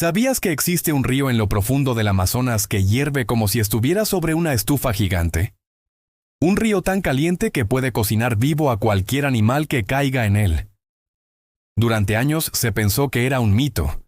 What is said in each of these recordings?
¿Sabías que existe un río en lo profundo del Amazonas que hierve como si estuviera sobre una estufa gigante? Un río tan caliente que puede cocinar vivo a cualquier animal que caiga en él. Durante años se pensó que era un mito,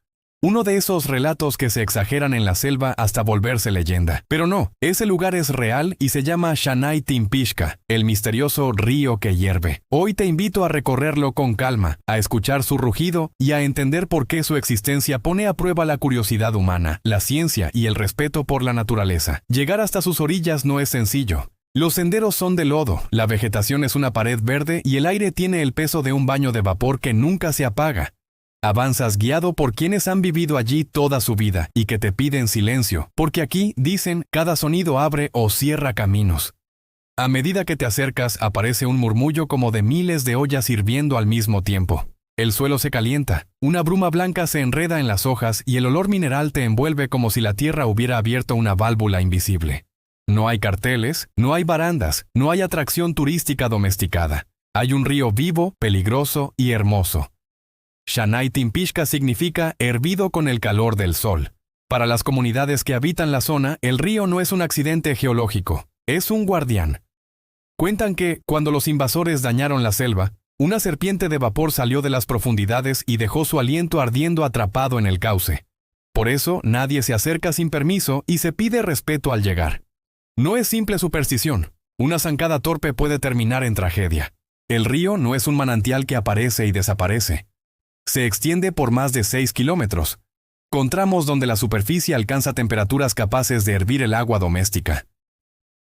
uno de esos relatos que se exageran en la selva hasta volverse leyenda. Pero no, ese lugar es real y se llama Xanay-Timpixca, el misterioso río que hierve. Hoy te invito a recorrerlo con calma, a escuchar su rugido y a entender por qué su existencia pone a prueba la curiosidad humana, la ciencia y el respeto por la naturaleza. Llegar hasta sus orillas no es sencillo. Los senderos son de lodo, la vegetación es una pared verde y el aire tiene el peso de un baño de vapor que nunca se apaga. Avanzas guiado por quienes han vivido allí toda su vida y que te piden silencio, porque aquí, dicen, cada sonido abre o cierra caminos. A medida que te acercas, aparece un murmullo como de miles de ollas hirviendo al mismo tiempo. El suelo se calienta, una bruma blanca se enreda en las hojas y el olor mineral te envuelve como si la tierra hubiera abierto una válvula invisible. No hay carteles, no hay barandas, no hay atracción turística domesticada. Hay un río vivo, peligroso y hermoso. Xanay-Timpixca significa hervido con el calor del sol. Para las comunidades que habitan la zona, el río no es un accidente geológico, es un guardián. Cuentan que, cuando los invasores dañaron la selva, una serpiente de vapor salió de las profundidades y dejó su aliento ardiendo atrapado en el cauce. Por eso, nadie se acerca sin permiso y se pide respeto al llegar. No es simple superstición. Una zancada torpe puede terminar en tragedia. El río no es un manantial que aparece y desaparece. Se extiende por más de 6 kilómetros, con tramos donde la superficie alcanza temperaturas capaces de hervir el agua doméstica.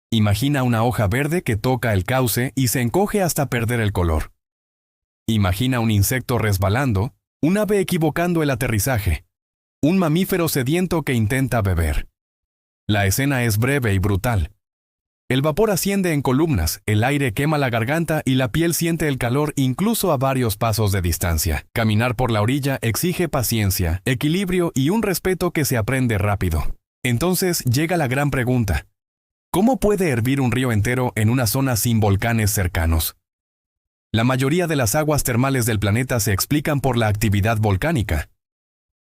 Imagina una hoja verde que toca el cauce y se encoge hasta perder el color. Imagina un insecto resbalando, un ave equivocando el aterrizaje, un mamífero sediento que intenta beber. La escena es breve y brutal. El vapor asciende en columnas, el aire quema la garganta y la piel siente el calor incluso a varios pasos de distancia. Caminar por la orilla exige paciencia, equilibrio y un respeto que se aprende rápido. Entonces llega la gran pregunta. ¿Cómo puede hervir un río entero en una zona sin volcanes cercanos? La mayoría de las aguas termales del planeta se explican por la actividad volcánica.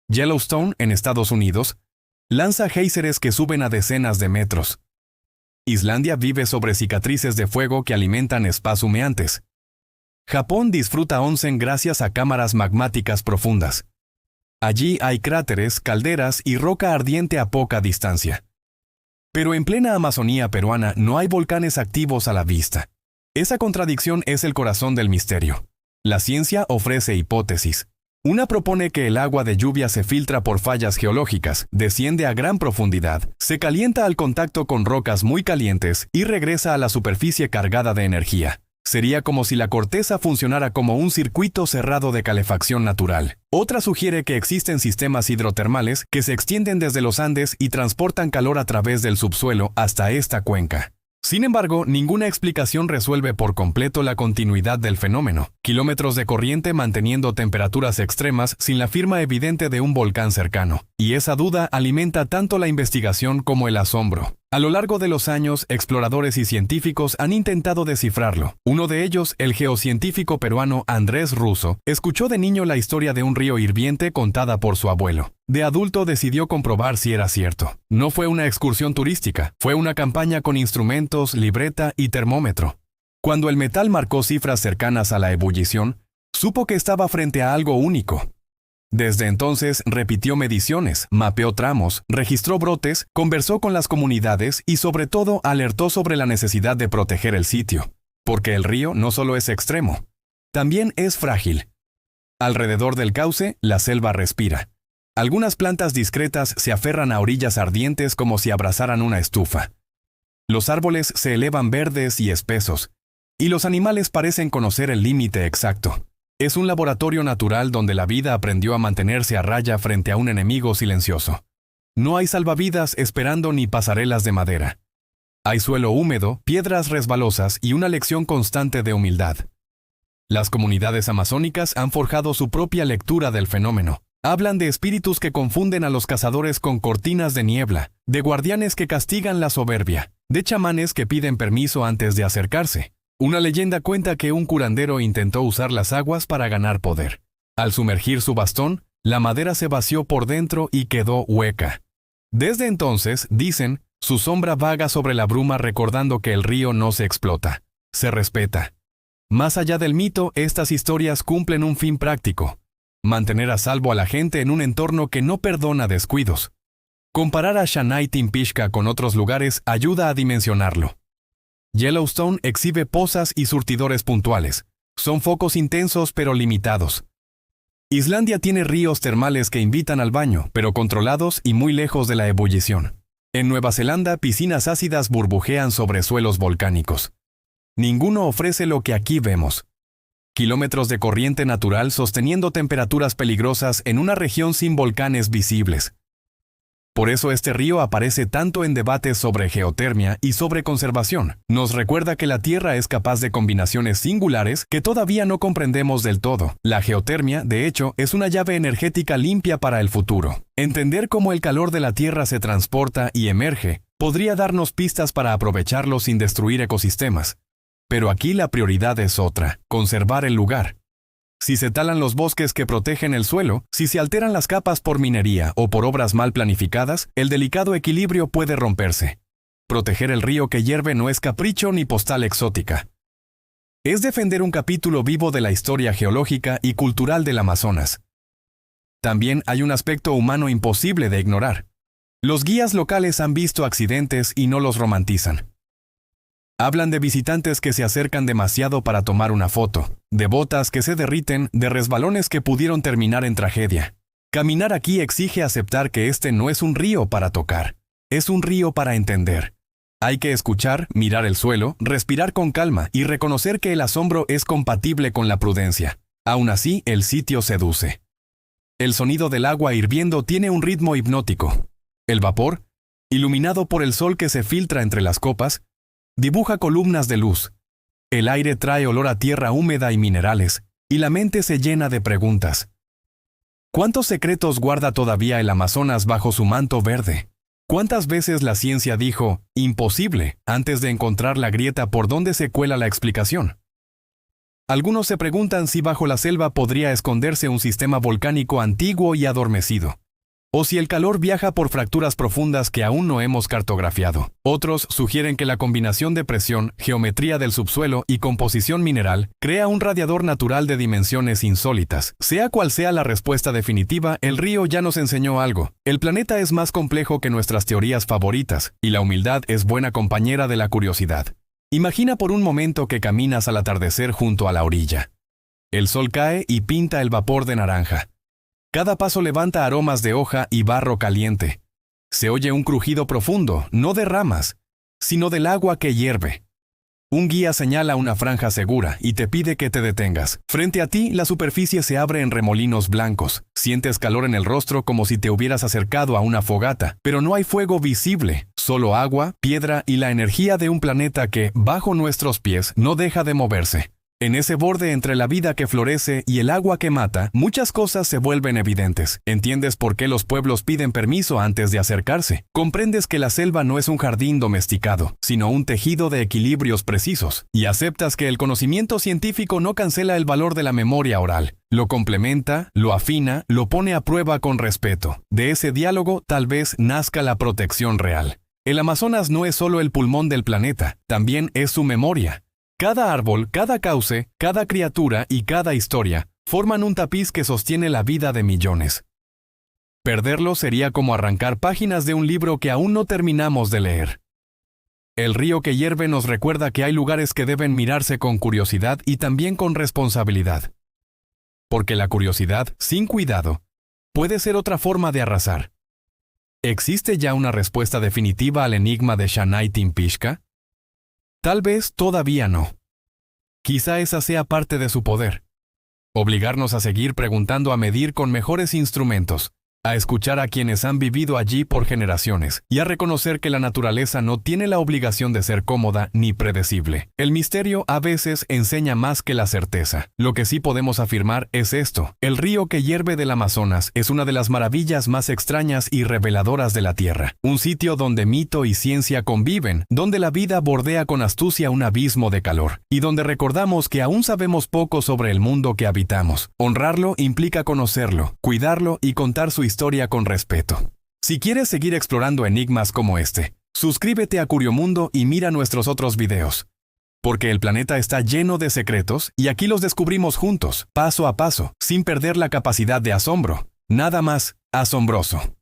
Yellowstone, en Estados Unidos, lanza géiseres que suben a decenas de metros. Islandia vive sobre cicatrices de fuego que alimentan spas humeantes. Japón disfruta onsen gracias a cámaras magmáticas profundas. Allí hay cráteres, calderas y roca ardiente a poca distancia. Pero en plena Amazonía peruana no hay volcanes activos a la vista. Esa contradicción es el corazón del misterio. La ciencia ofrece hipótesis. Una propone que el agua de lluvia se filtra por fallas geológicas, desciende a gran profundidad, se calienta al contacto con rocas muy calientes y regresa a la superficie cargada de energía. Sería como si la corteza funcionara como un circuito cerrado de calefacción natural. Otra sugiere que existen sistemas hidrotermales que se extienden desde los Andes y transportan calor a través del subsuelo hasta esta cuenca. Sin embargo, ninguna explicación resuelve por completo la continuidad del fenómeno. Kilómetros de corriente manteniendo temperaturas extremas sin la firma evidente de un volcán cercano. Y esa duda alimenta tanto la investigación como el asombro. A lo largo de los años, exploradores y científicos han intentado descifrarlo. Uno de ellos, el geocientífico peruano Andrés Russo, escuchó de niño la historia de un río hirviente contada por su abuelo. De adulto decidió comprobar si era cierto. No fue una excursión turística, fue una campaña con instrumentos, libreta y termómetro. Cuando el metal marcó cifras cercanas a la ebullición, supo que estaba frente a algo único. Desde entonces repitió mediciones, mapeó tramos, registró brotes, conversó con las comunidades y sobre todo alertó sobre la necesidad de proteger el sitio. Porque el río no solo es extremo, también es frágil. Alrededor del cauce, la selva respira. Algunas plantas discretas se aferran a orillas ardientes como si abrazaran una estufa. Los árboles se elevan verdes y espesos, y los animales parecen conocer el límite exacto. Es un laboratorio natural donde la vida aprendió a mantenerse a raya frente a un enemigo silencioso. No hay salvavidas esperando ni pasarelas de madera. Hay suelo húmedo, piedras resbalosas y una lección constante de humildad. Las comunidades amazónicas han forjado su propia lectura del fenómeno. Hablan de espíritus que confunden a los cazadores con cortinas de niebla, de guardianes que castigan la soberbia, de chamanes que piden permiso antes de acercarse. Una leyenda cuenta que un curandero intentó usar las aguas para ganar poder. Al sumergir su bastón, La madera se vació por dentro y quedó hueca. Desde entonces, dicen, su sombra vaga sobre la bruma recordando que el río no se explota, se respeta. Más allá del mito, estas historias cumplen un fin práctico: mantener a salvo a la gente en un entorno que no perdona descuidos. Comparar a Shanay-Timpishka con otros lugares ayuda a dimensionarlo. Yellowstone exhibe pozas y surtidores puntuales. Son focos intensos pero limitados. Islandia tiene ríos termales que invitan al baño, pero controlados y muy lejos de la ebullición. En Nueva Zelanda, piscinas ácidas burbujean sobre suelos volcánicos. Ninguno ofrece lo que aquí vemos: kilómetros de corriente natural sosteniendo temperaturas peligrosas en una región sin volcanes visibles. Por eso este río aparece tanto en debates sobre geotermia y sobre conservación. Nos recuerda que la Tierra es capaz de combinaciones singulares que todavía no comprendemos del todo. La geotermia, de hecho, es una llave energética limpia para el futuro. Entender cómo el calor de la Tierra se transporta y emerge podría darnos pistas para aprovecharlo sin destruir ecosistemas. Pero aquí la prioridad es otra: conservar el lugar. Si se talan los bosques que protegen el suelo, si se alteran las capas por minería o por obras mal planificadas, el delicado equilibrio puede romperse. Proteger el río que hierve no es capricho ni postal exótica. Es defender un capítulo vivo de la historia geológica y cultural del Amazonas. También hay un aspecto humano imposible de ignorar. Los guías locales han visto accidentes y no los romantizan. Hablan de visitantes que se acercan demasiado para tomar una foto, de botas que se derriten, de resbalones que pudieron terminar en tragedia. Caminar aquí exige aceptar que este no es un río para tocar, es un río para entender. Hay que escuchar, mirar el suelo, respirar con calma y reconocer que el asombro es compatible con la prudencia. Aún así, el sitio seduce. El sonido del agua hirviendo tiene un ritmo hipnótico. El vapor, iluminado por el sol que se filtra entre las copas, dibuja columnas de luz. El aire trae olor a tierra húmeda y minerales, y la mente se llena de preguntas. ¿Cuántos secretos guarda todavía el Amazonas bajo su manto verde? ¿Cuántas veces la ciencia dijo «imposible» antes de encontrar la grieta por donde se cuela la explicación? Algunos se preguntan si bajo la selva podría esconderse un sistema volcánico antiguo y adormecido, o si el calor viaja por fracturas profundas que aún no hemos cartografiado. Otros sugieren que la combinación de presión, geometría del subsuelo y composición mineral crea un radiador natural de dimensiones insólitas. Sea cual sea la respuesta definitiva, el río ya nos enseñó algo. El planeta es más complejo que nuestras teorías favoritas, y la humildad es buena compañera de la curiosidad. Imagina por un momento que caminas al atardecer junto a la orilla. El sol cae y pinta el vapor de naranja. Cada paso levanta aromas de hoja y barro caliente. Se oye un crujido profundo, no de ramas, sino del agua que hierve. Un guía señala una franja segura y te pide que te detengas. Frente a ti, la superficie se abre en remolinos blancos. Sientes calor en el rostro como si te hubieras acercado a una fogata, pero no hay fuego visible, solo agua, piedra y la energía de un planeta que, bajo nuestros pies, no deja de moverse. En ese borde entre la vida que florece y el agua que mata, muchas cosas se vuelven evidentes. Entiendes por qué los pueblos piden permiso antes de acercarse. Comprendes que la selva no es un jardín domesticado, sino un tejido de equilibrios precisos. Y aceptas que el conocimiento científico no cancela el valor de la memoria oral. Lo complementa, lo afina, lo pone a prueba con respeto. De ese diálogo tal vez nazca la protección real. El Amazonas no es solo el pulmón del planeta, también es su memoria. Cada árbol, cada cauce, cada criatura y cada historia forman un tapiz que sostiene la vida de millones. Perderlo sería como arrancar páginas de un libro que aún no terminamos de leer. El río que hierve nos recuerda que hay lugares que deben mirarse con curiosidad y también con responsabilidad. Porque la curiosidad, sin cuidado, puede ser otra forma de arrasar. ¿Existe ya una respuesta definitiva al enigma de Shanay-Timpishka? Tal vez todavía no. Quizá esa sea parte de su poder. Obligarnos a seguir preguntando, a medir con mejores instrumentos, a escuchar a quienes han vivido allí por generaciones y a reconocer que la naturaleza no tiene la obligación de ser cómoda ni predecible. El misterio a veces enseña más que la certeza. Lo que sí podemos afirmar es esto: el río que hierve del Amazonas es una de las maravillas más extrañas y reveladoras de la Tierra. Un sitio donde mito y ciencia conviven, donde la vida bordea con astucia un abismo de calor, y donde recordamos que aún sabemos poco sobre el mundo que habitamos. Honrarlo implica conocerlo, cuidarlo y contar su historia con respeto. Si quieres seguir explorando enigmas como este, suscríbete a Curiomundo y mira nuestros otros videos. Porque el planeta está lleno de secretos y aquí los descubrimos juntos, paso a paso, sin perder la capacidad de asombro. Nada más asombroso.